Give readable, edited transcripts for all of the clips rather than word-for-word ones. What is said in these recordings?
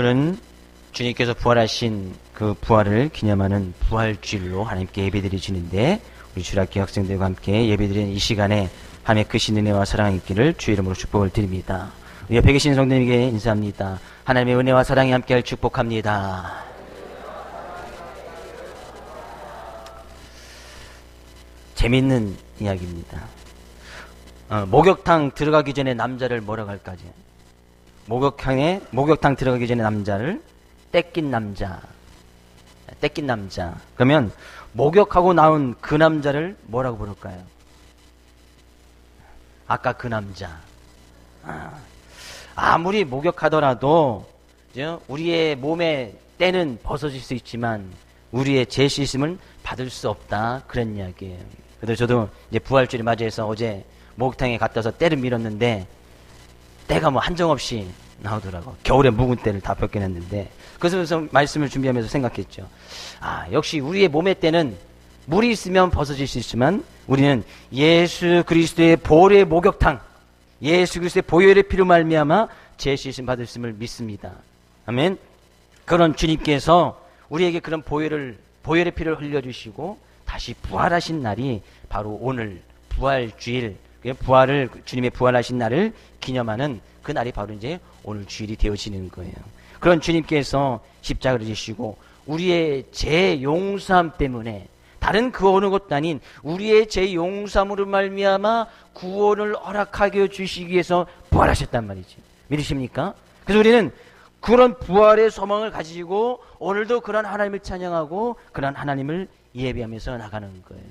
오늘은 주님께서 부활하신 그 부활을 기념하는 부활주일로 하나님께 예배드리시는데, 우리 주일학교 학생들과 함께 예배드리는 이 시간에 하나님의 크신 은혜와 사랑이 있기를 주의 이름으로 축복을 드립니다. 우리 옆에 계신 성도님에게 인사합니다. 하나님의 은혜와 사랑이 함께할 축복합니다. 재밌는 이야기입니다. 목욕탕 들어가기 전에 남자를 뭐라고 할까지? 목욕탕 들어가기 전에 남자를 떼낀 남자. 그러면 목욕하고 나온 그 남자를 뭐라고 부를까요? 아까 그 남자. 아무리 목욕하더라도 우리의 몸에 때는 벗어질 수 있지만 우리의 죄 씻음은 받을 수 없다, 그런 이야기예요. 그래서 저도 이제 부활주를 맞이해서 어제 목욕탕에 갔다 와서 때를 밀었는데 때가 뭐 한정없이 나오더라고. 겨울에 묵은 때를 다 벗겨냈는데, 그래서 말씀을 준비하면서 생각했죠. 역시 우리의 몸의 때는 물이 있으면 벗어질 수 있지만 우리는 예수 그리스도의 보혈의 목욕탕, 예수 그리스도의 보혈의 피로 말미암아 죄 씻음 받았음을 믿습니다. 아멘. 그런 주님께서 우리에게 그런 보혈의 피를 흘려주시고 다시 부활하신 날이 바로 오늘 부활주일, 주님의 부활하신 날을 기념하는 그 날이 바로 이제 오늘 주일이 되어지는 거예요. 그런 주님께서 십자가를 지시고 우리의 죄 용서함 때문에, 다른 그 어느 것도 아닌 우리의 죄 용서함으로 말미암아 구원을 허락하게 주시기 위해서 부활하셨단 말이죠. 믿으십니까? 그래서 우리는 그런 부활의 소망을 가지고 오늘도 그런 하나님을 찬양하고 그런 하나님을 예배하면서 나가는 거예요.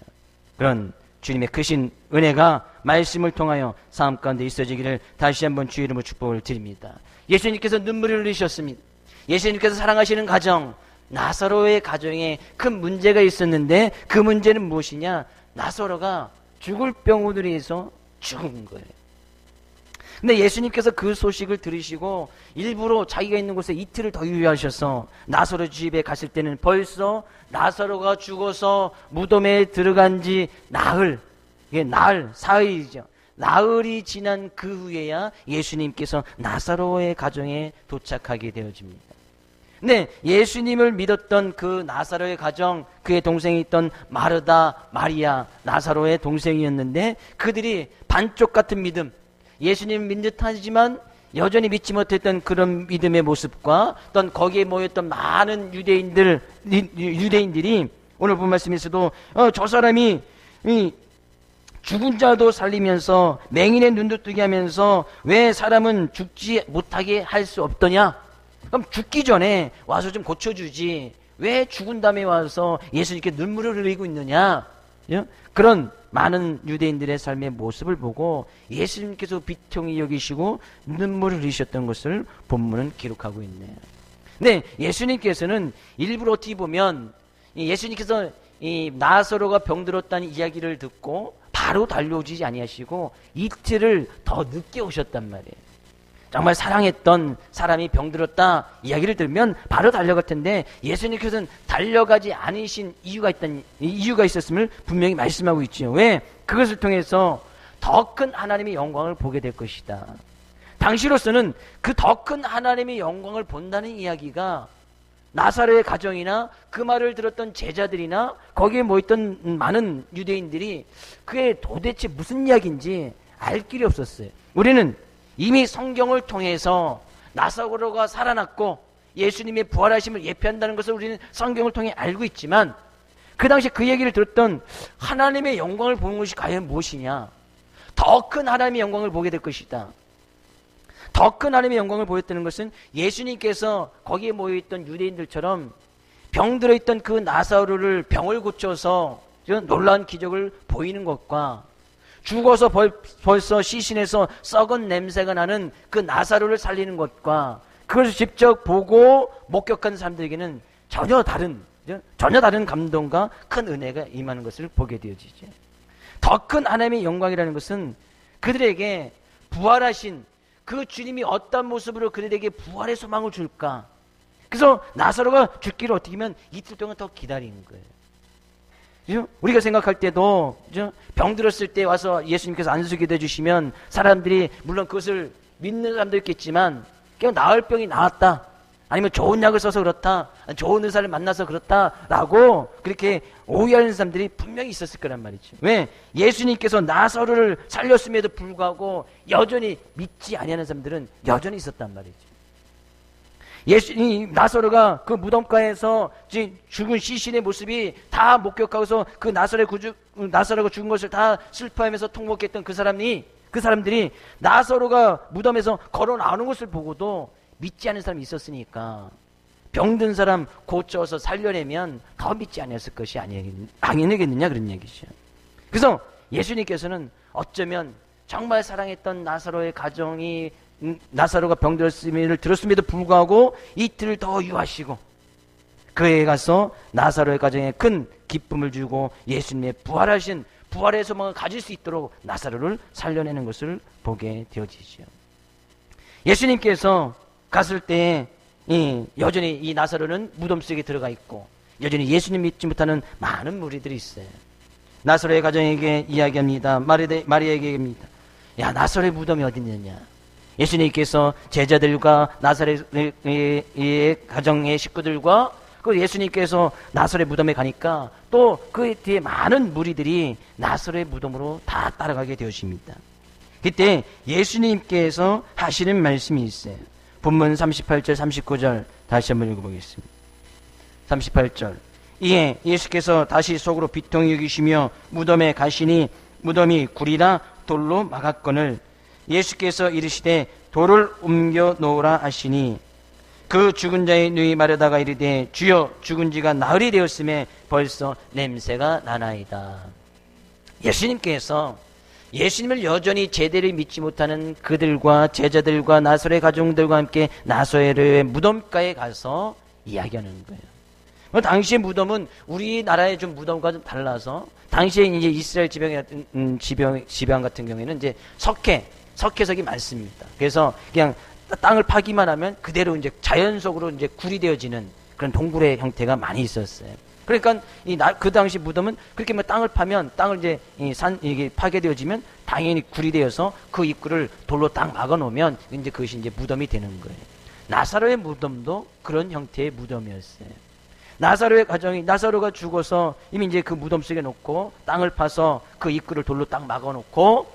그런 주님의 크신 은혜가 말씀을 통하여 삶 가운데 있어지기를 다시 한번 주의 이름으로 축복을 드립니다. 예수님께서 눈물을 흘리셨습니다. 예수님께서 사랑하시는 가정, 나사로의 가정에 큰 문제가 있었는데 그 문제는 무엇이냐? 나사로가 죽을 병으로 인해서 죽은 거예요. 근데 예수님께서 그 소식을 들으시고 일부러 자기가 있는 곳에 이틀을 더 유의하셔서 나사로 집에 갔을 때는 벌써 나사로가 죽어서 무덤에 들어간 지 사흘이죠. 나흘이 지난 그 후에야 예수님께서 나사로의 가정에 도착하게 되어집니다. 근데 예수님을 믿었던 그 나사로의 가정, 그의 동생이 있던 마르다, 마리아, 나사로의 동생이었는데 그들이 반쪽 같은 믿음, 예수님을 믿는 듯하지만 여전히 믿지 못했던 그런 믿음의 모습과 또 거기에 모였던 많은 유대인들이 오늘 본 말씀에서도 저 사람이 죽은 자도 살리면서 맹인의 눈도 뜨게 하면서 왜 사람은 죽지 못하게 할 수 없더냐? 그럼 죽기 전에 와서 좀 고쳐주지, 왜 죽은 다음에 와서 예수님께 눈물을 흘리고 있느냐? 그런 많은 유대인들의 삶의 모습을 보고 예수님께서 비통히 여기시고 눈물을 흘리셨던 것을 본문은 기록하고 있네요. 근데 예수님께서는 일부러 어떻게 보면 예수님께서 이 나사로가 병들었다는 이야기를 듣고 바로 달려오지 아니하시고 이틀을 더 늦게 오셨단 말이에요. 정말 사랑했던 사람이 병들었다 이야기를 들으면 바로 달려갈 텐데 예수님께서는 달려가지 않으신 이유가 있었음을 분명히 말씀하고 있죠. 왜? 그것을 통해서 더 큰 하나님의 영광을 보게 될 것이다. 당시로서는 그 더 큰 하나님의 영광을 본다는 이야기가 나사로의 가정이나 그 말을 들었던 제자들이나 거기에 모였던 많은 유대인들이 그게 도대체 무슨 이야기인지 알 길이 없었어요. 우리는 이미 성경을 통해서 나사로가 살아났고 예수님의 부활하심을 예표한다는 것을 우리는 성경을 통해 알고 있지만 그 당시 그 얘기를 들었던 하나님의 영광을 보는 것이 과연 무엇이냐? 더 큰 하나님의 영광을 보게 될 것이다. 더 큰 하나님의 영광을 보였다는 것은 예수님께서 거기에 모여있던 유대인들처럼 병들어 있던 그 나사로를 병을 고쳐서 놀라운 기적을 보이는 것과 죽어서 벌써 시신에서 썩은 냄새가 나는 그 나사로를 살리는 것과 그것을 직접 보고 목격한 사람들에게는 전혀 다른 감동과 큰 은혜가 임하는 것을 보게 되어지죠. 더 큰 하나님의 영광이라는 것은 그들에게 부활하신 그 주님이 어떤 모습으로 그들에게 부활의 소망을 줄까? 그래서 나사로가 죽기를 어떻게 하면 이틀 동안 더 기다리는 거예요. 우리가 생각할 때도 병들었을 때 와서 예수님께서 안수기도 해주시면 사람들이 물론 그것을 믿는 사람도 있겠지만 그냥 나을 병이 나았다, 아니면 좋은 약을 써서 그렇다, 좋은 의사를 만나서 그렇다라고 그렇게 오해하는 사람들이 분명히 있었을 거란 말이죠. 왜? 예수님께서 나사로를 살렸음에도 불구하고 여전히 믿지 아니하는 사람들은 여전히 있었단 말이죠. 예수님, 나사로가 그 무덤가에서 죽은 시신의 모습이 다 목격하고서 그 나사로가 죽은 것을 다 슬퍼하면서 통곡했던 그 사람들이 나사로가 무덤에서 걸어 나오는 것을 보고도 믿지 않는 사람이 있었으니까 병든 사람 고쳐서 살려내면 더 믿지 않았을 것이 아니겠느냐 그런 얘기죠. 그래서 예수님께서는 어쩌면 정말 사랑했던 나사로의 가정이 나사로가 병들었음을 들었음에도 불구하고 이틀을 더 유하시고 그에 가서 나사로의 가정에 큰 기쁨을 주고 예수님의 부활의 소망을 가질 수 있도록 나사로를 살려내는 것을 보게 되어지죠. 예수님께서 갔을 때 여전히 이 나사로는 무덤 속에 들어가 있고 여전히 예수님 믿지 못하는 많은 무리들이 있어요. 나사로의 가정에게 이야기합니다. 마리아에게 얘기합니다. 야, 나사로의 무덤이 어디 있느냐. 예수님께서 제자들과 나사로의 가정의 식구들과 그 예수님께서 나사로의 무덤에 가니까 또 그 뒤에 많은 무리들이 나사로의 무덤으로 다 따라가게 되어집니다. 그때 예수님께서 하시는 말씀이 있어요. 본문 38절 39절 다시 한번 읽어보겠습니다. 38절 이에 예수께서 다시 속으로 비통히 여기시며 무덤에 가시니 무덤이 굴이라 돌로 막았거늘 예수께서 이르시되 돌을 옮겨 놓으라 하시니 그 죽은 자의 눈이 마르다가 이르되 주여 죽은 지가 나흘이 되었음에 벌써 냄새가 나나이다. 예수님께서 예수님을 여전히 제대로 믿지 못하는 그들과 제자들과 나사로의 가족들과 함께 나사로의 무덤가에 가서 이야기하는 거예요. 당시의 무덤은 우리나라의 좀 무덤과 좀 달라서 당시에 이제 이스라엘 지방 같은 경우에는 이제 석회석이 많습니다. 그래서 그냥 땅을 파기만 하면 그대로 이제 자연적으로 이제 굴이 되어지는 그런 동굴의 형태가 많이 있었어요. 그러니까 그 당시 무덤은 그렇게 뭐 땅을 파면 땅을 이제 이게 파괴되어지면 당연히 굴이 되어서 그 입구를 돌로 딱 막아놓으면 이제 그것이 이제 무덤이 되는 거예요. 나사로의 무덤도 그런 형태의 무덤이었어요. 나사로가 죽어서 이미 이제 그 무덤 속에 놓고 땅을 파서 그 입구를 돌로 딱 막아놓고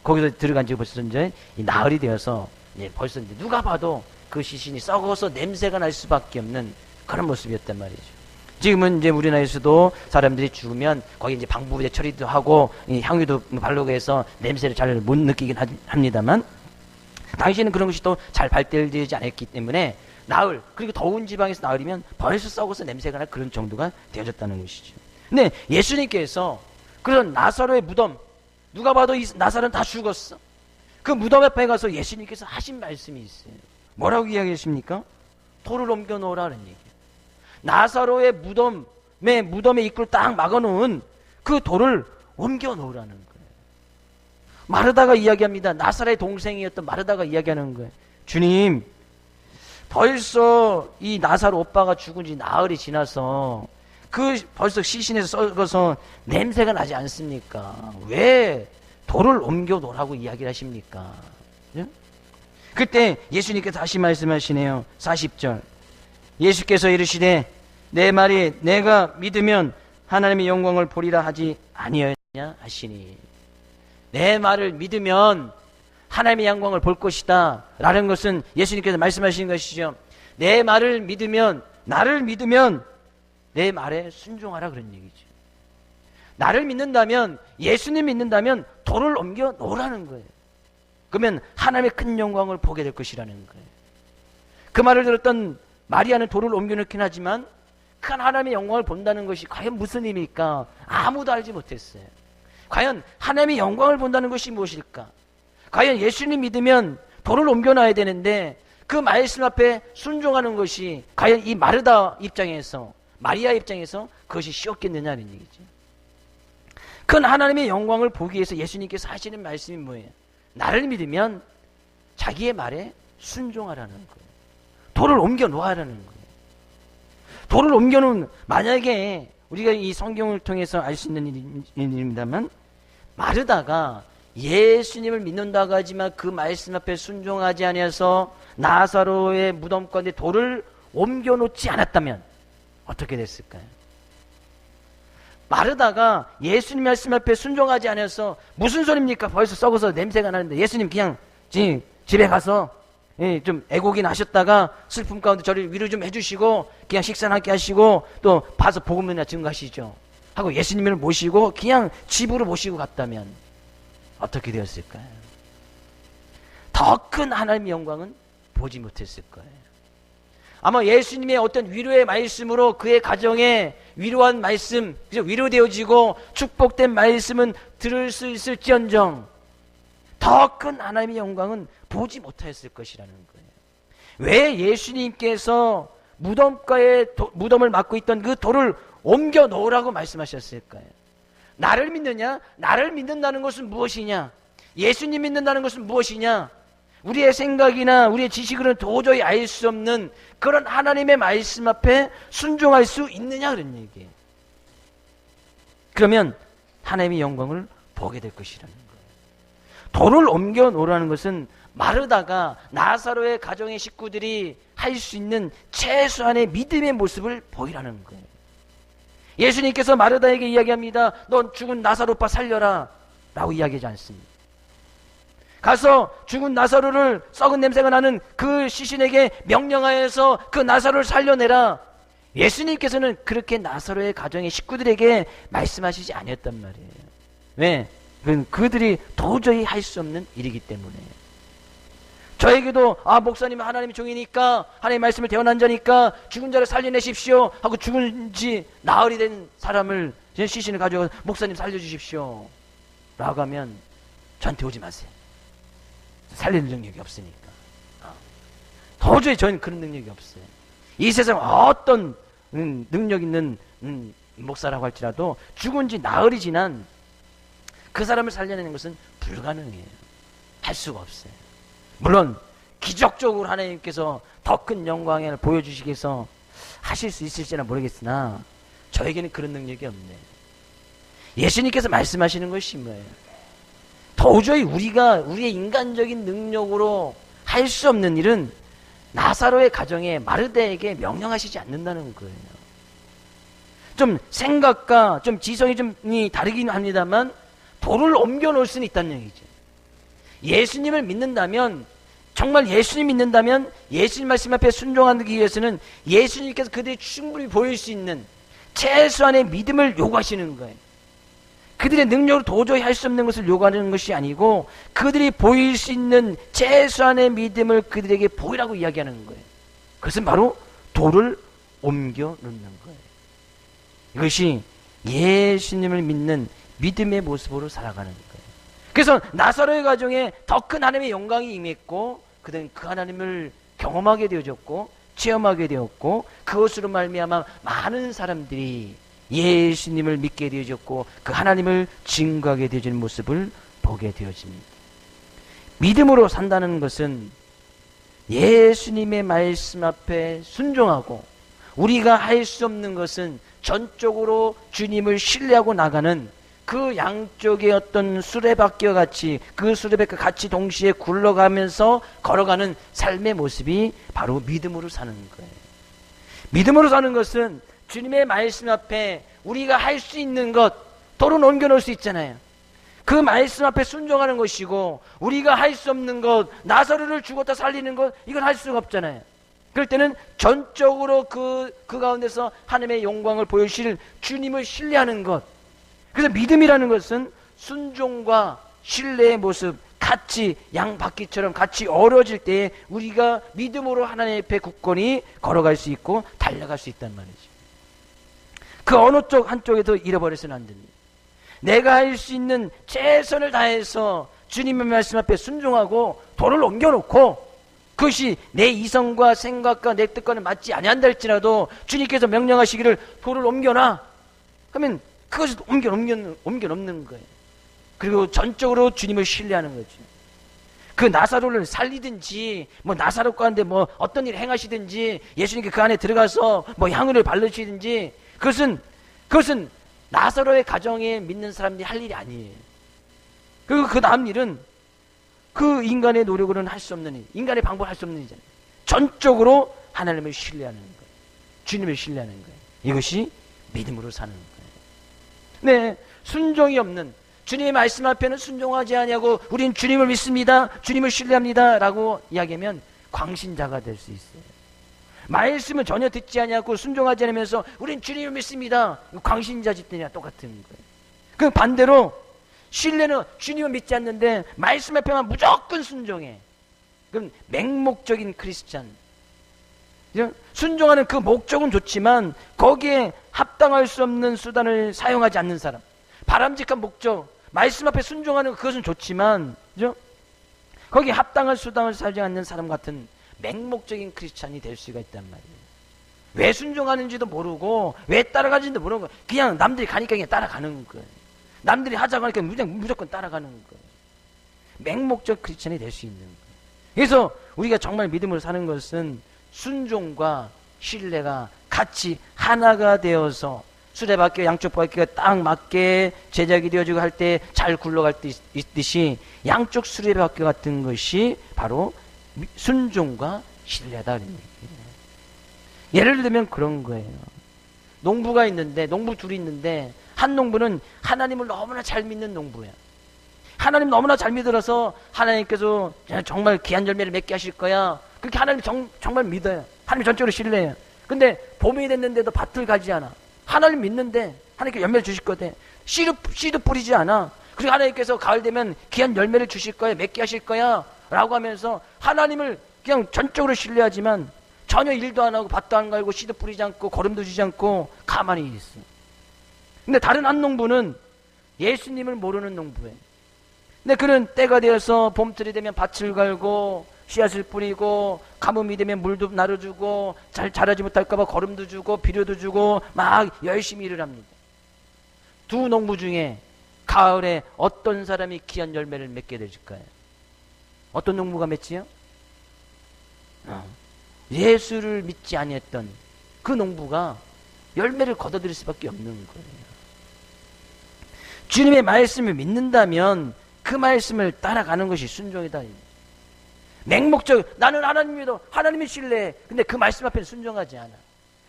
거기서 들어간 지 벌써 이제 나흘이 되어서 벌써 이제 누가 봐도 그 시신이 썩어서 냄새가 날 수밖에 없는 그런 모습이었단 말이죠. 지금은 이제 우리나라에서도 사람들이 죽으면 거기 이제 방부제 처리도 하고 향유도 바르고 해서 냄새를 잘 못 느끼긴 합니다만 당시에는 그런 것이 또 잘 발달되지 않았기 때문에 나흘 그리고 더운 지방에서 나흘이면 벌써 썩어서 냄새가 날 그런 정도가 되어졌다는 것이죠. 근데 예수님께서 그런 나사로의 무덤 누가 봐도 이 나사로는 다 죽었어. 그 무덤 앞에 가서 예수님께서 하신 말씀이 있어요. 뭐라고 이야기하십니까? 돌을 옮겨 놓으라는 얘기예요. 나사로의 무덤의 입구를 딱 막아놓은 그 돌을 옮겨 놓으라는 거예요. 마르다가 이야기합니다. 나사로의 동생이었던 마르다가 이야기하는 거예요. 주님, 벌써 이 나사로 오빠가 죽은 지 나흘이 지나서 벌써 시신에서 썩어서 냄새가 나지 않습니까? 왜 돌을 옮겨 놓으라고 이야기를 하십니까? 예? 그때 예수님께서 다시 말씀하시네요. 40절 예수께서 이르시되 내 말이 내가 믿으면 하나님의 영광을 보리라 하지 아니었냐 하시니 내 말을 믿으면 하나님의 영광을 볼 것이다 라는 것은 예수님께서 말씀하신 것이죠. 내 말을 믿으면 나를 믿으면 내 말에 순종하라 그런 얘기죠. 나를 믿는다면 예수님 믿는다면 돌을 옮겨 놓으라는 거예요. 그러면 하나님의 큰 영광을 보게 될 것이라는 거예요. 그 말을 들었던 마리아는 돌을 옮겨 놓긴 하지만 큰 하나님의 영광을 본다는 것이 과연 무슨 의미일까? 아무도 알지 못했어요. 과연 하나님의 영광을 본다는 것이 무엇일까? 과연 예수님 믿으면 돌을 옮겨놔야 되는데 그 말씀 앞에 순종하는 것이 과연 이 마리아 입장에서 그것이 쉬웠겠느냐는 얘기죠. 큰 하나님의 영광을 보기 위해서 예수님께서 하시는 말씀이 뭐예요? 나를 믿으면 자기의 말에 순종하라는 거예요. 돌을 옮겨놓으라는 거예요. 돌을 옮겨놓은, 만약에 우리가 이 성경을 통해서 알 수 있는 일입니다만 마르다가 예수님을 믿는다고 하지만 그 말씀 앞에 순종하지 아니해서 나사로의 무덤 가운데 돌을 옮겨놓지 않았다면 어떻게 됐을까요? 마르다가 예수님 말씀 앞에 순종하지 않아서 무슨 소리입니까? 벌써 썩어서 냄새가 나는데 예수님 그냥 집에 가서 좀 애고긴 하셨다가 슬픔 가운데 저를 위로 좀 해주시고 그냥 식사나 함께 하시고 또 봐서 복음이나 증거하시죠 하고 예수님을 모시고 그냥 집으로 모시고 갔다면 어떻게 되었을까요? 더 큰 하나님의 영광은 보지 못했을 거예요. 아마 예수님의 어떤 위로의 말씀으로 그의 가정에 위로한 말씀, 위로되어지고 축복된 말씀은 들을 수 있을지언정 더 큰 하나님의 영광은 보지 못하였을 것이라는 거예요. 왜 예수님께서 무덤가에 무덤을 막고 있던 그 돌을 옮겨 놓으라고 말씀하셨을까요? 나를 믿느냐? 나를 믿는다는 것은 무엇이냐? 예수님 믿는다는 것은 무엇이냐? 우리의 생각이나 우리의 지식으로는 도저히 알 수 없는 그런 하나님의 말씀 앞에 순종할 수 있느냐 그런 얘기예요. 그러면 하나님의 영광을 보게 될 것이라는 거예요. 돌을 옮겨 놓으라는 것은 마르다가 나사로의 가정의 식구들이 할 수 있는 최소한의 믿음의 모습을 보이라는 거예요. 예수님께서 마르다에게 이야기합니다. 넌 죽은 나사로 오빠 살려라 라고 이야기하지 않습니다. 가서 죽은 나사로를 썩은 냄새가 나는 그 시신에게 명령하여서 그 나사로를 살려내라. 예수님께서는 그렇게 나사로의 가정의 식구들에게 말씀하시지 않았단 말이에요. 왜? 그들이 도저히 할 수 없는 일이기 때문에. 저에게도 목사님 하나님의 종이니까 하나님의 말씀을 대언한 자니까 죽은 자를 살려내십시오 하고 죽은 지 나흘이 된 사람을 시신을 가져가 목사님 살려주십시오 라고 하면 저한테 오지 마세요. 살리는 능력이 없으니까. 도저히 저희는 그런 능력이 없어요. 이 세상 어떤 능력 있는 목사라고 할지라도 죽은 지 나흘이 지난 그 사람을 살려내는 것은 불가능해요. 할 수가 없어요. 물론 기적적으로 하나님께서 더 큰 영광을 보여주시기 위해서 하실 수 있을지는 모르겠으나 저에게는 그런 능력이 없네요. 예수님께서 말씀하시는 것이 뭐예요? 도저히 우리의 인간적인 능력으로 할 수 없는 일은 나사로의 가정에 마르다에게 명령하시지 않는다는 거예요. 좀 생각과 좀 지성이 좀 다르긴 합니다만 돌을 옮겨 놓을 수는 있다는 얘기죠. 예수님을 믿는다면, 정말 예수님 믿는다면 예수님 말씀 앞에 순종하기 위해서는 예수님께서 그들이 충분히 보일 수 있는 최소한의 믿음을 요구하시는 거예요. 그들의 능력으로 도저히 할 수 없는 것을 요구하는 것이 아니고 그들이 보일 수 있는 최소한의 믿음을 그들에게 보이라고 이야기하는 거예요. 그것은 바로 돌을 옮겨 놓는 거예요. 이것이 예수님을 믿는 믿음의 모습으로 살아가는 거예요. 그래서 나사로의 가정에 더 큰 하나님의 영광이 임했고 그들은 그 하나님을 경험하게 되어졌고 체험하게 되었고 그것으로 말미암아 많은 사람들이 예수님을 믿게 되어졌고 그 하나님을 증거하게 되어지는 모습을 보게 되어집니다. 믿음으로 산다는 것은 예수님의 말씀 앞에 순종하고 우리가 할 수 없는 것은 전적으로 주님을 신뢰하고 나가는 그 양쪽의 어떤 수레바퀴와 같이 그 수레바퀴와 같이 동시에 굴러가면서 걸어가는 삶의 모습이 바로 믿음으로 사는 거예요. 믿음으로 사는 것은 주님의 말씀 앞에 우리가 할 수 있는 것, 돌은 옮겨놓을 수 있잖아요. 그 말씀 앞에 순종하는 것이고 우리가 할 수 없는 것, 나사로를 죽었다 살리는 것, 이건 할 수가 없잖아요. 그럴 때는 전적으로 그 가운데서 하나님의 영광을 보여주실 주님을 신뢰하는 것. 그래서 믿음이라는 것은 순종과 신뢰의 모습 같이 양바퀴처럼 같이 어우러질 때에 우리가 믿음으로 하나님 앞에 굳건히 걸어갈 수 있고 달려갈 수 있단 말이죠. 그 어느 쪽 한쪽에도 잃어버려서는 안 됩니다. 내가 할 수 있는 최선을 다해서 주님의 말씀 앞에 순종하고 돌을 옮겨놓고 그것이 내 이성과 생각과 내 뜻과는 맞지 아니한다 할지라도 주님께서 명령하시기를 돌을 옮겨놔 하면 그것을 옮겨놓는 거예요. 그리고 전적으로 주님을 신뢰하는 거죠. 그 나사로를 살리든지 나사로 가운데 어떤 일을 행하시든지 예수님께 그 안에 들어가서 향유를 바르시든지 그것은 나사로의 가정에 믿는 사람들이 할 일이 아니에요. 그리고 그 다음 일은 그 인간의 노력으로는 할 수 없는 일, 인간의 방법으로 할 수 없는 일이잖아요. 전적으로 하나님을 신뢰하는 거예요. 주님을 신뢰하는 거예요. 이것이 믿음으로 사는 거예요. 네, 순종이 없는, 주님의 말씀 앞에는 순종하지 아니하고 우리는 주님을 믿습니다, 주님을 신뢰합니다 라고 이야기하면 광신자가 될 수 있어요. 말씀은 전혀 듣지 아니하고 순종하지 않으면서 우린 주님을 믿습니다, 광신자 짓더냐 똑같은 거예요. 그 반대로 신뢰는 주님을 믿지 않는데 말씀 앞에만 무조건 순종해. 그럼 맹목적인 크리스찬. 순종하는 그 목적은 좋지만 거기에 합당할 수 없는 수단을 사용하지 않는 사람, 바람직한 목적, 말씀 앞에 순종하는 그것은 좋지만, 그죠? 거기에 합당할 수단을 사용하지 않는 사람 같은 맹목적인 크리스찬이 될 수가 있단 말이에요. 왜 순종하는지도 모르고 왜 따라가는지도 모르고 그냥 남들이 가니까 그냥 따라가는 거예요. 남들이 하자고 하니까 무조건 따라가는 거예요. 맹목적 크리스찬이 될 수 있는 거예요. 그래서 우리가 정말 믿음으로 사는 것은 순종과 신뢰가 같이 하나가 되어서 수레바퀴와 양쪽 바퀴가 딱 맞게 제작이 되어지고 할 때 잘 굴러갈 때 있듯이 양쪽 수레바퀴 같은 것이 바로 순종과 신뢰다. 예를 들면 그런 거예요. 농부가 있는데, 농부 둘이 있는데 한 농부는 하나님을 너무나 잘 믿는 농부야. 하나님 너무나 잘 믿어서 하나님께서 정말 귀한 열매를 맺게 하실 거야, 그렇게 하나님 정말 믿어요. 하나님 전적으로 신뢰해요. 근데 봄이 됐는데도 밭을 가지 않아. 하나님 믿는데 하나님께 열매를 주실 거대. 씨도 뿌리지 않아. 그리고 하나님께서 가을 되면 귀한 열매를 주실 거야, 맺게 하실 거야 라고 하면서 하나님을 그냥 전적으로 신뢰하지만 전혀 일도 안 하고 밭도 안 갈고 씨도 뿌리지 않고 거름도 주지 않고 가만히 있어. 근데 다른 한 농부는 예수님을 모르는 농부예요. 근데 그는 때가 되어서 봄철이 되면 밭을 갈고 씨앗을 뿌리고 가뭄이 되면 물도 나눠주고 잘 자라지 못할까봐 거름도 주고 비료도 주고 막 열심히 일을 합니다. 두 농부 중에 가을에 어떤 사람이 귀한 열매를 맺게 되실까요? 어떤 농부가 맺지요? 예수를 믿지 아니했던 그 농부가 열매를 거둬들일 수밖에 없는 거예요. 주님의 말씀을 믿는다면 그 말씀을 따라가는 것이 순종이다. 맹목적, 나는 하나님 믿어, 하나님을 신뢰해. 근데 그 말씀 앞에는 순종하지 않아.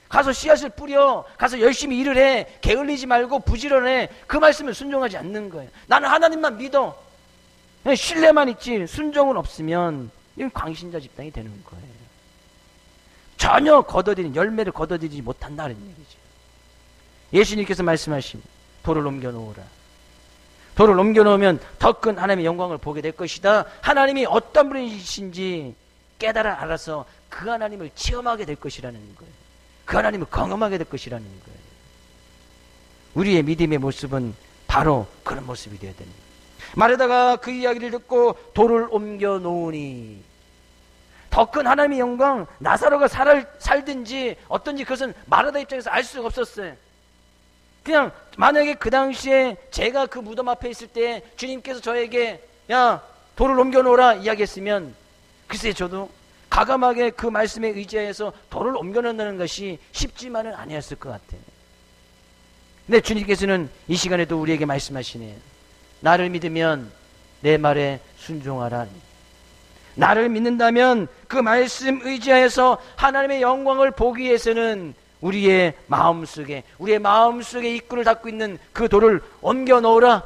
가서 씨앗을 뿌려, 가서 열심히 일을 해, 게을리지 말고 부지런해. 그 말씀을 순종하지 않는 거예요. 나는 하나님만 믿어, 신뢰만 있지 순종은 없으면 이건 광신자 집단이 되는 거예요. 전혀 거둬들이는, 열매를 거둬들이지 못한다는 얘기죠. 예수님께서 말씀하신 돌을 옮겨놓으라. 돌을 옮겨놓으면 더 큰 하나님의 영광을 보게 될 것이다. 하나님이 어떤 분이신지 깨달아 알아서 그 하나님을 체험하게 될 것이라는 거예요. 그 하나님을 경험하게 될 것이라는 거예요. 우리의 믿음의 모습은 바로 그런 모습이 되어야 됩니다. 마르다가 그 이야기를 듣고 돌을 옮겨놓으니 더 큰 하나님의 영광, 나사로가 살든지 어떤지 그것은 마르다 입장에서 알 수가 없었어요. 그냥 만약에 그 당시에 제가 그 무덤 앞에 있을 때 주님께서 저에게 야 돌을 옮겨놓으라 이야기했으면 글쎄 저도 가감하게 그 말씀에 의지해서 돌을 옮겨놓는다는 것이 쉽지만은 아니었을 것 같아요. 근데 주님께서는 이 시간에도 우리에게 말씀하시네요. 나를 믿으면 내 말에 순종하라. 나를 믿는다면 그 말씀 의지하여서 하나님의 영광을 보기 위해서는 우리의 마음속에 입구를 닫고 있는 그 돌을 옮겨 놓으라.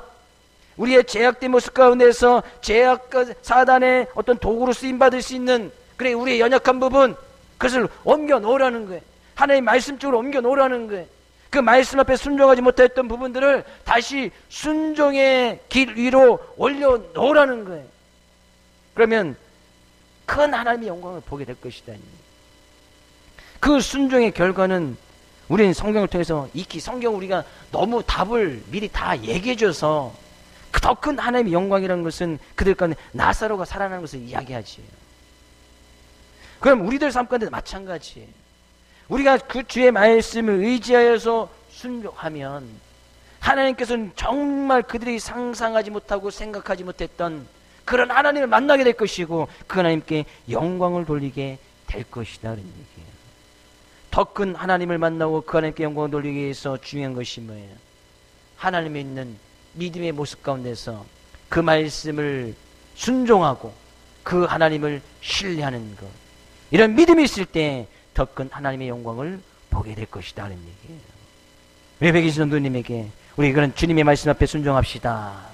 우리의 제약된 모습 가운데서 제약과 사단의 어떤 도구로 쓰임받을 수 있는, 그래 우리의 연약한 부분, 그것을 옮겨 놓으라는 거예요. 하나님 말씀 쪽으로 옮겨 놓으라는 거예요. 그 말씀 앞에 순종하지 못했던 부분들을 다시 순종의 길 위로 올려 놓으라는 거예요. 그러면 큰 하나님의 영광을 보게 될 것이다. 그 순종의 결과는 우리는 성경을 통해서 익히, 성경 우리가 너무 답을 미리 다 얘기해줘서 더 큰 하나님의 영광이라는 것은 그들 가운데 나사로가 살아나는 것을 이야기하지. 그럼 우리들 삶 가운데 마찬가지예요. 우리가 그 주의 말씀을 의지하여서 순종하면 하나님께서는 정말 그들이 상상하지 못하고 생각하지 못했던 그런 하나님을 만나게 될 것이고 그 하나님께 영광을 돌리게 될 것이다 그런 얘기예요. 더 큰 하나님을 만나고 그 하나님께 영광을 돌리기 위해서 중요한 것이 뭐예요? 하나님에 있는 믿음의 모습 가운데서 그 말씀을 순종하고 그 하나님을 신뢰하는 것, 이런 믿음이 있을 때 더 큰 하나님의 영광을 보게 될 것이다 하는 얘기예요. 우리 백이신 성도님에게 우리 그런 주님의 말씀 앞에 순종합시다.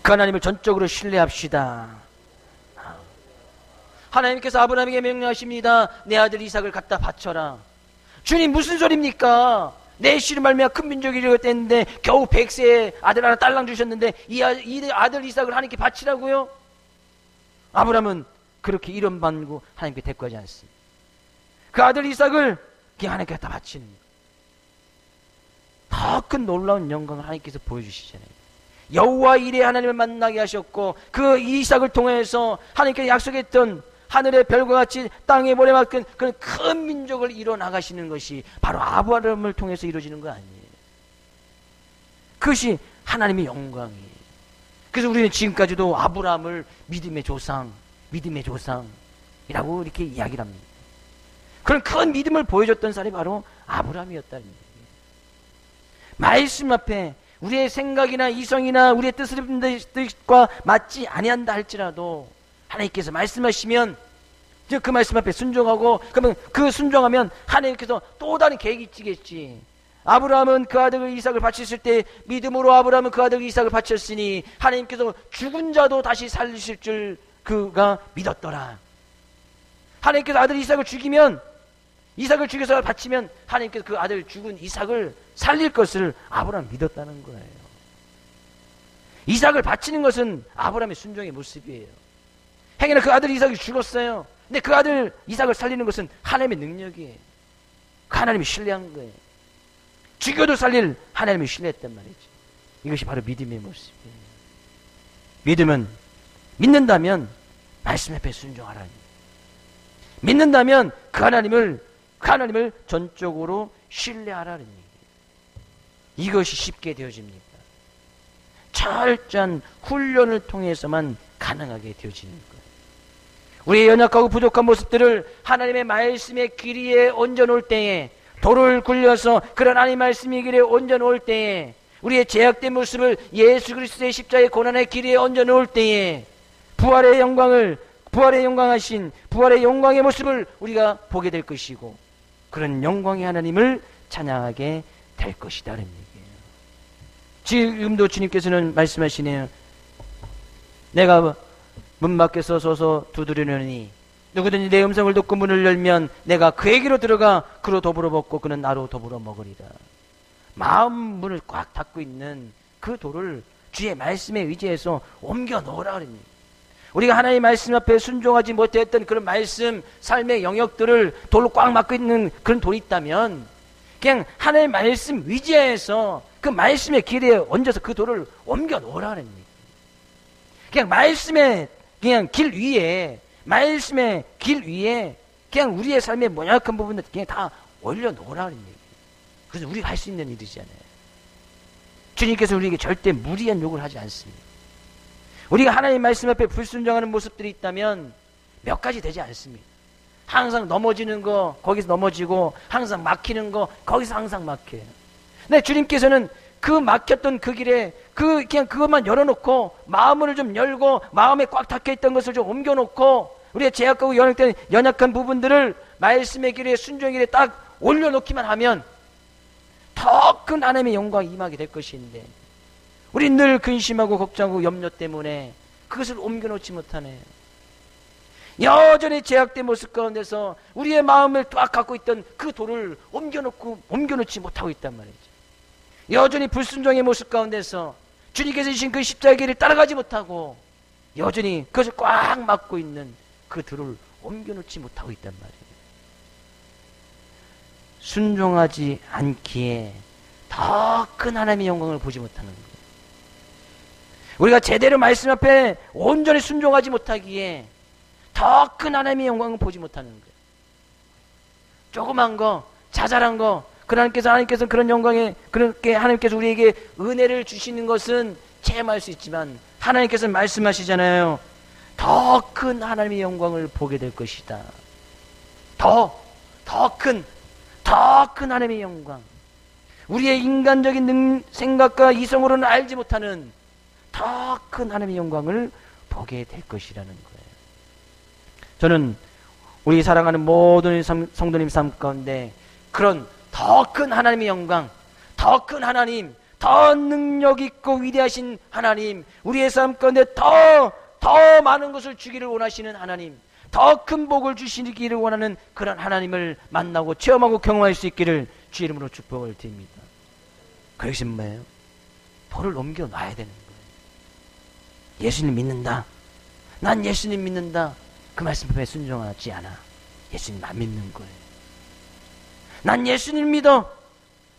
그 하나님을 전적으로 신뢰합시다. 하나님께서 아브라함에게 명령하십니다. 내 아들 이삭을 갖다 바쳐라. 주님, 무슨 소리입니까? 내 씨를 말미암아 큰 민족이 되었는데 겨우 100세에 아들 하나 딸랑 주셨는데 이 아들 이삭을 하나님께 바치라고요? 아브라함은 그렇게 이름 받고 하나님께 대꾸하지 않습니다. 그 아들 이삭을 그냥 하나님께 갖다 바치는 거예요. 더 큰 놀라운 영광을 하나님께서 보여주시잖아요. 여호와 이레 하나님을 만나게 하셨고 그 이삭을 통해서 하나님께서 약속했던 하늘의 별과 같이 땅의 모래만큼 그런 큰 민족을 이뤄나가시는 것이 바로 아브라함을 통해서 이루어지는 거 아니에요. 그것이 하나님의 영광이에요. 그래서 우리는 지금까지도 아브라함을 믿음의 조상이라고 이렇게 이야기를 합니다. 그런 큰 믿음을 보여줬던 사람이 바로 아브라함이었다는 얘기예요. 말씀 앞에 우리의 생각이나 이성이나 우리의 뜻과 맞지 아니한다 할지라도 하나님께서 말씀하시면 그 말씀 앞에 순종하고, 그러면 그 순종하면 하나님께서 또 다른 계획이 있겠지. 아브라함은 그 아들 이삭을 바쳤을 때 믿음으로 아브라함은 그 아들 이삭을 바쳤으니 하나님께서 죽은 자도 다시 살리실 줄 그가 믿었더라. 하나님께서 아들 이삭을 죽여서 바치면 하나님께서 그 아들 죽은 이삭을 살릴 것을 아브라함 믿었다는 거예요. 이삭을 바치는 것은 아브라함의 순종의 모습이에요. 행여나 그 아들 이삭이 죽었어요. 근데 그 아들 이삭을 살리는 것은 하나님의 능력이에요. 그 하나님이 신뢰한 거예요. 죽여도 살릴 하나님을 신뢰했단 말이죠. 이것이 바로 믿음의 모습이에요. 믿는다면 말씀 앞에 순종하라니. 믿는다면 그 하나님을 전적으로 신뢰하라는 얘기예요. 이것이 쉽게 되어집니다. 철저한 훈련을 통해서만 가능하게 되어지는 거예요. 우리의 연약하고 부족한 모습들을 하나님의 말씀의 길 위에 얹어놓을 때에, 돌을 굴려서 그런 하나님의 말씀의 길에 얹어놓을 때에, 우리의 제약된 모습을 예수 그리스도의 십자가의 고난의 길 위에 얹어놓을 때에 부활의 영광의 모습을 우리가 보게 될 것이고, 그런 영광의 하나님을 찬양하게 될 것이다라는 얘기예요. 지금도 주님께서는 말씀하시네요. 내가 문 밖에서 서서 두드리려니 누구든지 내 음성을 듣고 문을 열면 내가 그에게로 들어가 그로 더불어 먹고 그는 나로 더불어 먹으리라. 마음 문을 꽉 닫고 있는 그 돌을 주의 말씀에 의지해서 옮겨 놓으라 그럽니다. 우리가 하나님의 말씀 앞에 순종하지 못했던 그런 말씀, 삶의 영역들을 돌로 꽉 막고 있는 그런 돌이 있다면 그냥 하나님의 말씀 의지해서 그 말씀의 길에 얹어서 그 돌을 옮겨 놓으라 그럽니다. 그냥 말씀의 길 위에 그냥 우리의 삶의 연약한 부분들 그냥 다 올려놓으라 그런 얘기예요. 그래서 우리가 할 수 있는 일이잖아요. 주님께서 우리에게 절대 무리한 요구를 하지 않습니다. 우리가 하나님 말씀 앞에 불순종하는 모습들이 있다면 몇 가지 되지 않습니다. 항상 넘어지는 거 거기서 넘어지고, 항상 막히는 거 거기서 항상 막혀요. 근데 주님께서는 그 막혔던 그 길에 그냥 그것만 열어놓고, 마음을 좀 열고 마음에 꽉 닫혀있던 것을 좀 옮겨놓고, 우리의 제약하고 연약한 부분들을 말씀의 길에, 순종의 길에 딱 올려놓기만 하면 더 큰 하나님의 영광이 임하게 될 것인데, 우리 늘 근심하고 걱정하고 염려 때문에 그것을 옮겨놓지 못하네요. 여전히 제약된 모습 가운데서 우리의 마음을 딱 갖고 있던 그 돌을 옮겨놓지 못하고 있단 말이죠. 여전히 불순종의 모습 가운데서 주님께서 주신 그 십자가의 길을 따라가지 못하고 여전히 그것을 꽉 막고 있는 그 돌을 옮겨놓지 못하고 있단 말이에요. 순종하지 않기에 더 큰 하나님의 영광을 보지 못하는 거예요. 우리가 제대로 말씀 앞에 온전히 순종하지 못하기에 더 큰 하나님의 영광을 보지 못하는 거예요. 조그만 거, 자잘한 거, 하나님께서 그런 영광에, 그렇게 하나님께서 우리에게 은혜를 주시는 것은 체험할 수 있지만, 하나님께서 말씀하시잖아요. 더 큰 하나님의 영광을 보게 될 것이다. 더 큰 하나님의 영광. 우리의 인간적인 생각과 이성으로는 알지 못하는 더 큰 하나님의 영광을 보게 될 것이라는 거예요. 저는 우리 사랑하는 모든 성도님 삶 가운데 그런 더 큰 하나님의 영광, 더 큰 하나님, 더 능력 있고 위대하신 하나님, 우리의 삶 가운데 더 많은 것을 주기를 원하시는 하나님, 더 큰 복을 주시기를 원하는 그런 하나님을 만나고 체험하고 경험할 수 있기를 주 이름으로 축복을 드립니다. 그것이 뭐예요? 돌을 옮겨 놔야 되는 거예요. 예수님 믿는다, 난 예수님 믿는다, 그 말씀에 순종하지 않아. 예수님 안 믿는 거예요. 난 예수님 믿어,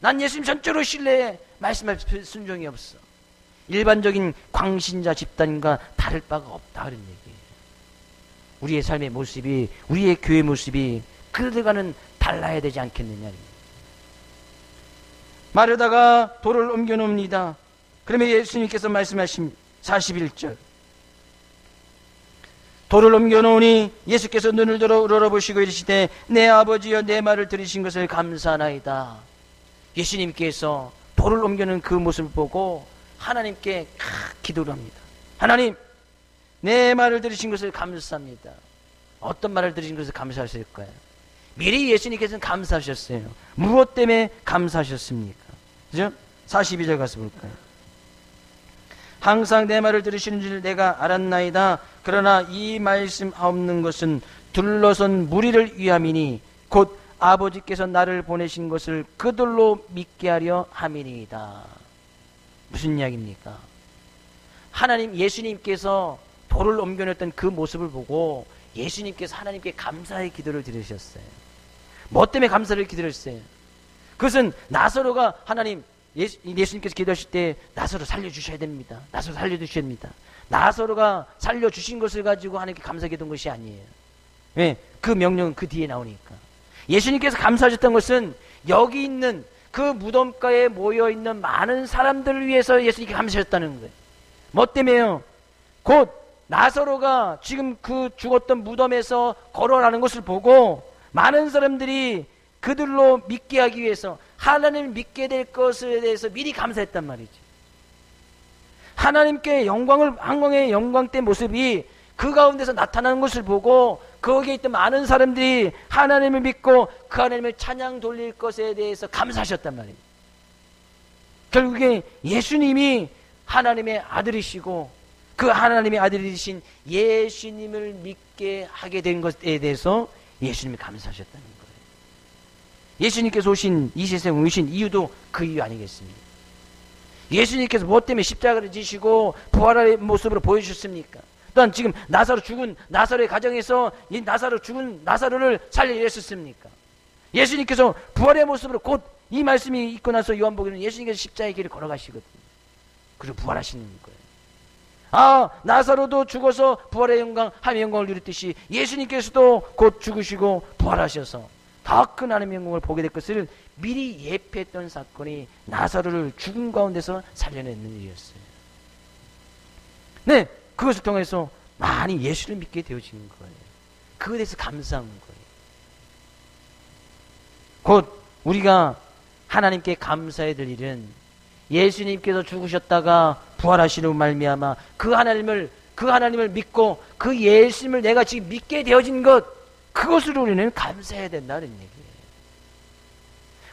난 예수님 전적으로 신뢰해. 말씀에 순종이 없어. 일반적인 광신자 집단과 다를 바가 없다, 그런 얘기예요. 우리의 삶의 모습이, 우리의 교회 모습이 그들과는 달라야 되지 않겠느냐. 마르다가 돌을 옮겨 놓습니다. 그러면 예수님께서 말씀하신 41절, 돌을 옮겨 놓으니 예수께서 눈을 들어 우러러보시고 이르시되 내 아버지여 내 말을 들으신 것을 감사하나이다. 예수님께서 돌을 옮겨놓은 그 모습을 보고 하나님께 기도를 합니다. 하나님, 내 말을 들으신 것을 감사합니다. 어떤 말을 들으신 것을 감사하실까요? 미리 예수님께서는 감사하셨어요. 무엇 때문에 감사하셨습니까? 그죠? 42절 가서 볼까요? 항상 내 말을 들으시는 줄 내가 알았나이다. 그러나 이 말씀 없는 것은 둘러선 무리를 위함이니 곧 아버지께서 나를 보내신 것을 그들로 믿게 하려 함이니이다. 무슨 이야기입니까? 하나님, 예수님께서 돌을 옮겨냈던 그 모습을 보고 예수님께서 하나님께 감사의 기도를 드리셨어요. 뭐 때문에 감사를 기도했어요? 그것은 나사로가 하나님, 예수님께서 기도하실 때 나사로 살려주셔야 됩니다. 나사로 살려주셔야 됩니다. 나사로가 살려주신 것을 가지고 하나님께 감사기도한 것이 아니에요. 왜? 그 명령은 그 뒤에 나오니까. 예수님께서 감사하셨던 것은 여기 있는 그 무덤가에 모여있는 많은 사람들을 위해서 예수님께 감사하셨다는 거예요. 뭐 때문에요? 곧 나사로가 지금 그 죽었던 무덤에서 걸어나는 것을 보고 많은 사람들이 그들로 믿게 하기 위해서 하나님을 믿게 될 것에 대해서 미리 감사했단 말이지. 하나님께 영광을, 한광의 영광된 모습이 그 가운데서 나타나는 것을 보고 거기에 있던 많은 사람들이 하나님을 믿고 그 하나님을 찬양 돌릴 것에 대해서 감사하셨단 말이에요. 결국에 예수님이 하나님의 아들이시고 그 하나님의 아들이신 예수님을 믿게 하게 된 것에 대해서 예수님이 감사하셨다는 거예요. 예수님께서 오신 이 세상에 오신 이유도 그 이유 아니겠습니까? 예수님께서 무엇 때문에 십자가를 지시고 부활의 모습으로 보여주셨습니까? 또한 지금 나사로 죽은 나사로의 가정에서 이 나사로 죽은 나사로를 살려냈었습니까? 예수님께서 부활의 모습으로 곧 이 말씀이 있고 나서 요한복음에는 예수님께서 십자가의 길을 걸어가시거든요. 그리고 부활하시는 거예요. 아, 나사로도 죽어서 부활의 영광, 하나님의 영광을 누렸듯이 예수님께서도 곧 죽으시고 부활하셔서 더 큰 하나님의 영광을 보게 될 것을 미리 예표했던 사건이 나사로를 죽은 가운데서 살려내는 일이었어요. 네, 그것을 통해서 많이 예수를 믿게 되어지는 거예요. 그것에 대해서 감사한 거예요. 곧 우리가 하나님께 감사해야 될 일은 예수님께서 죽으셨다가 부활하시는 말미암아 그 하나님을 믿고 그 예수님을 내가 지금 믿게 되어진 것, 그것으로 우리는 감사해야 된다는 얘기예요.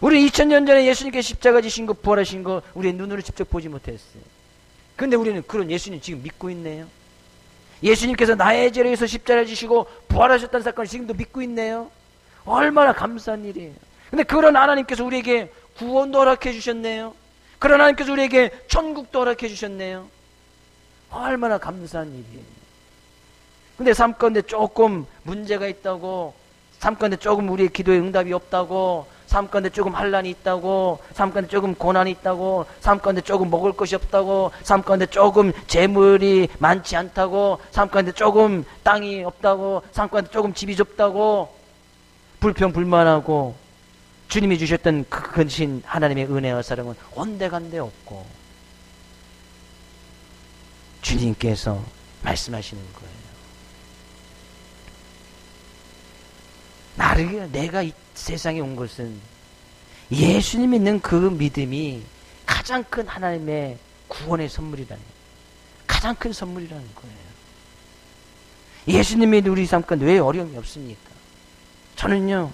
우리 2000년 전에 예수님께서 십자가 지신 것, 부활하신 것 우리의 눈으로 직접 보지 못했어요. 그런데 우리는 그런 예수님 지금 믿고 있네요. 예수님께서 나의 죄를 위해서 십자가를 지시고 부활하셨다는 사건을 지금도 믿고 있네요. 얼마나 감사한 일이에요. 근데 그런 하나님께서 우리에게 구원도 허락해 주셨네요. 그런 하나님께서 우리에게 천국도 허락해 주셨네요. 얼마나 감사한 일이에요. 근데 삶 가운데 조금 문제가 있다고, 삶 가운데 조금 우리의 기도에 응답이 없다고, 삶 가운데 조금 환난이 있다고, 삶 가운데 조금 고난이 있다고, 삶 가운데 조금 먹을 것이 없다고, 삶 가운데 조금 재물이 많지 않다고, 삶 가운데 조금 땅이 없다고, 삶 가운데 조금 집이 좁다고 불평불만하고 주님이 주셨던 그 크신 하나님의 은혜와 사랑은 온데간데 없고 주님께서 말씀하시는 거예요. 내가 이 세상에 온 것은 예수님 믿는 그 믿음이 가장 큰 하나님의 구원의 선물이라는 거예요. 가장 큰 선물이라는 거예요. 예수님이 우리 삶 가운데 왜 어려움이 없습니까? 저는요,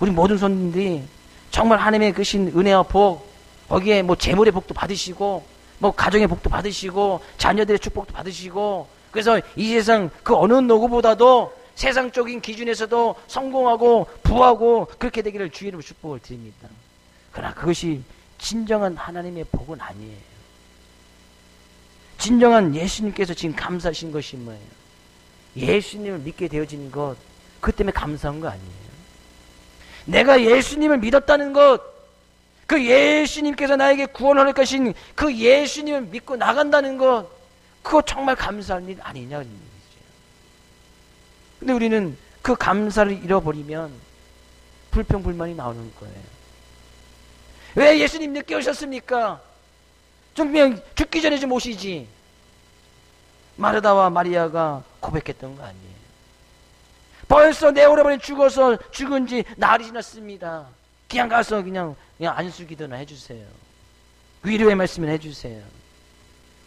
우리 모든 손님들이 정말 하나님의 그신 은혜와 복, 거기에 뭐 재물의 복도 받으시고, 뭐 가정의 복도 받으시고, 자녀들의 축복도 받으시고, 그래서 이 세상 그 어느 누구보다도 세상적인 기준에서도 성공하고 부하고 그렇게 되기를 주의 이름으로 축복을 드립니다. 그러나 그것이 진정한 하나님의 복은 아니에요. 진정한 예수님께서 지금 감사하신 것이 뭐예요? 예수님을 믿게 되어진 것, 그 때문에 감사한 거 아니에요. 내가 예수님을 믿었다는 것, 그 예수님께서 나에게 구원할 것인 그 예수님을 믿고 나간다는 것, 그거 정말 감사할 일 아니냐는 얘기죠. 근데 우리는 그 감사를 잃어버리면 불평불만이 나오는 거예요. 왜 예수님 늦게 오셨습니까? 좀 그냥 죽기 전에 좀 오시지. 마르다와 마리아가 고백했던 거 아니에요. 벌써 내 오라버니 죽어서 죽은 지 날이 지났습니다. 그냥 가서 그냥 안수기도나 해주세요. 위로의 말씀을 해주세요.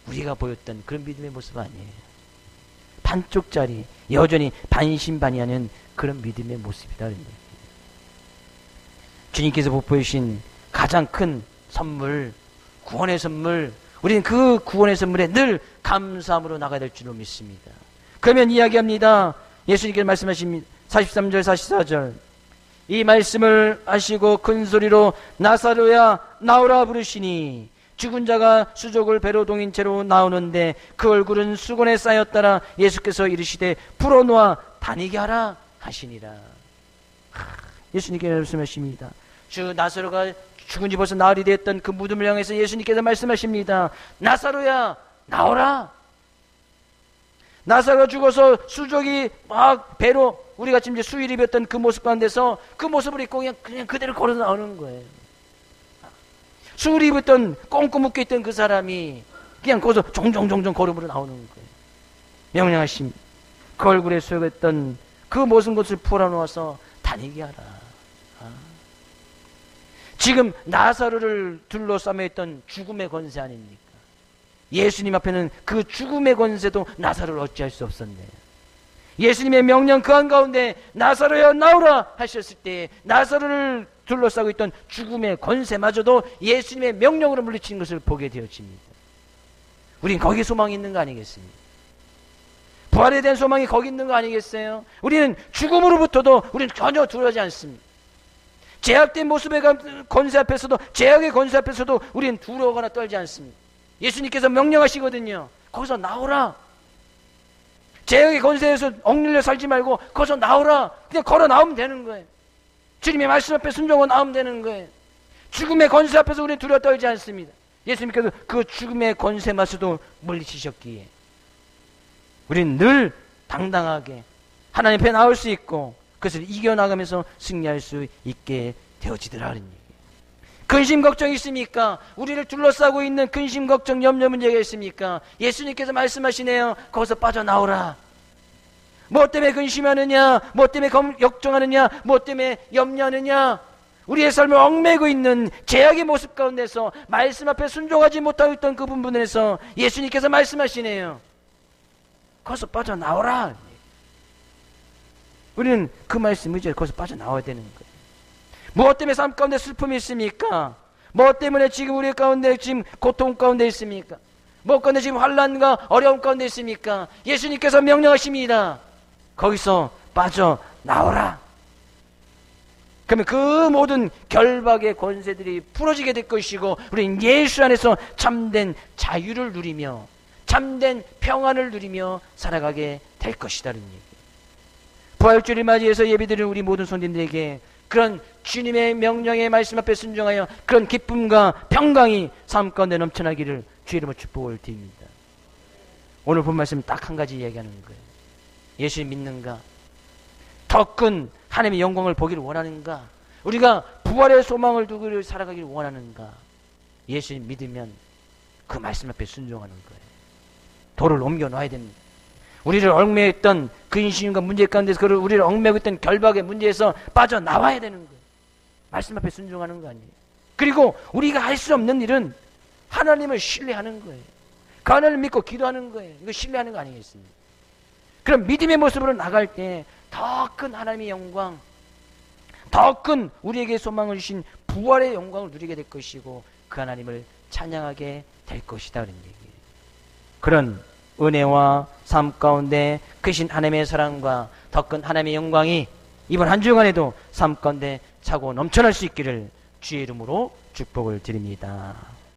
우리가 보였던 그런 믿음의 모습 아니에요. 반쪽짜리, 여전히 반신반의하는 그런 믿음의 모습이다. 주님께서 보여주신 가장 큰 선물, 구원의 선물, 우리는 그 구원의 선물에 늘 감사함으로 나가야 될 줄로 믿습니다. 그러면 이야기합니다. 예수님께서 말씀하십니다. 43절 44절 이 말씀을 하시고 큰 소리로 나사로야 나오라 부르시니 죽은 자가 수족을 배로 동인 채로 나오는데 그 얼굴은 수건에 쌓였더라. 예수께서 이르시되 풀어놓아 다니게 하라 하시니라. 예수님께서 말씀하십니다. 주 나사로가 죽은 지 벌써 나흘이 되었던 그 무덤을 향해서 예수님께서 말씀하십니다. 나사로야 나오라. 나사로가 죽어서 수족이 막 배로 우리가 지금 이제 수의를 입었던 그 모습 가운데서 그 모습을 입고 그냥 그대로 걸어 나오는 거예요. 수의를 입었던 꽁꽁 묶여있던 그 사람이 그냥 거기서 종종종종 걸음으로 나오는 거예요. 명령하심 그 얼굴에 쏘였던 그 모든 것을 풀어놓아서 다니게 하라. 지금 나사로를 둘러싸며 있던 죽음의 권세 아닙니까? 예수님 앞에는 그 죽음의 권세도 나사로를 어찌할 수 없었네요. 예수님의 명령 그 한가운데 나사로야 나오라 하셨을 때 나사로를 둘러싸고 있던 죽음의 권세마저도 예수님의 명령으로 물리친 것을 보게 되어집니다. 우린 거기에 소망이 있는 거 아니겠습니까? 부활에 대한 소망이 거기 있는 거 아니겠어요? 우리는 죽음으로부터도 우리는 전혀 두려워하지 않습니다. 제약된 모습의 권세 앞에서도, 제약의 권세 앞에서도 우리는 두려워하거나 떨지 않습니다. 예수님께서 명령하시거든요. 거기서 나오라. 제약의 권세에서 얽밀려 살지 말고 거기서 나오라. 그냥 걸어 나오면 되는 거예요. 주님의 말씀 앞에 순종하고 나오면 되는 거예요. 죽음의 권세 앞에서 우리는 두려워 떨지 않습니다. 예수님께서 그 죽음의 권세마저도 물리치셨기에 우리는 늘 당당하게 하나님 앞에 나올 수 있고 그것을 이겨나가면서 승리할 수 있게 되어지더라는 얘기예요. 근심 걱정이 있습니까? 우리를 둘러싸고 있는 근심 걱정 염려 문제가 있습니까? 예수님께서 말씀하시네요. 거기서 빠져나오라. 뭐 때문에 근심하느냐? 뭐 때문에 걱정하느냐? 뭐 때문에 염려하느냐? 우리의 삶을 얽매고 있는 제약의 모습 가운데서 말씀 앞에 순종하지 못하고 있던 그 부분에서 예수님께서 말씀하시네요. 거기서 빠져나오라. 우리는 그 말씀 의지에 거기서 빠져나와야 되는 거예요. 무엇 때문에 삶 가운데 슬픔이 있습니까? 무엇 때문에 지금 우리 가운데 지금 고통 가운데 있습니까? 무엇 가운데 지금 환난과 어려움 가운데 있습니까? 예수님께서 명령하십니다. 거기서 빠져나오라. 그러면 그 모든 결박의 권세들이 풀어지게 될 것이고 우리는 예수 안에서 참된 자유를 누리며 참된 평안을 누리며 살아가게 될 것이다는 얘기. 부활주를 맞이해서 예배드리는 우리 모든 손님들에게 그런 주님의 명령의 말씀 앞에 순종하여 그런 기쁨과 평강이 삶 가운데 넘쳐나기를 주의 이름으로 축복을 드립니다. 오늘 본 말씀 딱 한 가지 이야기하는 거예요. 예수님 믿는가? 더 큰 하나님의 영광을 보기를 원하는가? 우리가 부활의 소망을 두고 살아가기를 원하는가? 예수님 믿으면 그 말씀 앞에 순종하는 거예요. 돌을 옮겨놔야 됩니다. 우리를 얽매였던 근심과 문제 가운데서 우리를 얽매고 있던 결박의 문제에서 빠져나와야 되는 거예요. 말씀 앞에 순종하는 거 아니에요. 그리고 우리가 할 수 없는 일은 하나님을 신뢰하는 거예요. 그 하나님을 믿고 기도하는 거예요. 이거 신뢰하는 거 아니겠습니까? 그럼 믿음의 모습으로 나갈 때 더 큰 하나님의 영광, 더 큰 우리에게 소망을 주신 부활의 영광을 누리게 될 것이고 그 하나님을 찬양하게 될 것이다 그런 얘기예요. 그런 은혜와 삶 가운데 크신 하나님의 사랑과 더 큰 하나님의 영광이 이번 한 주간에도 삶 가운데 차고 넘쳐날 수 있기를 주의 이름으로 축복을 드립니다.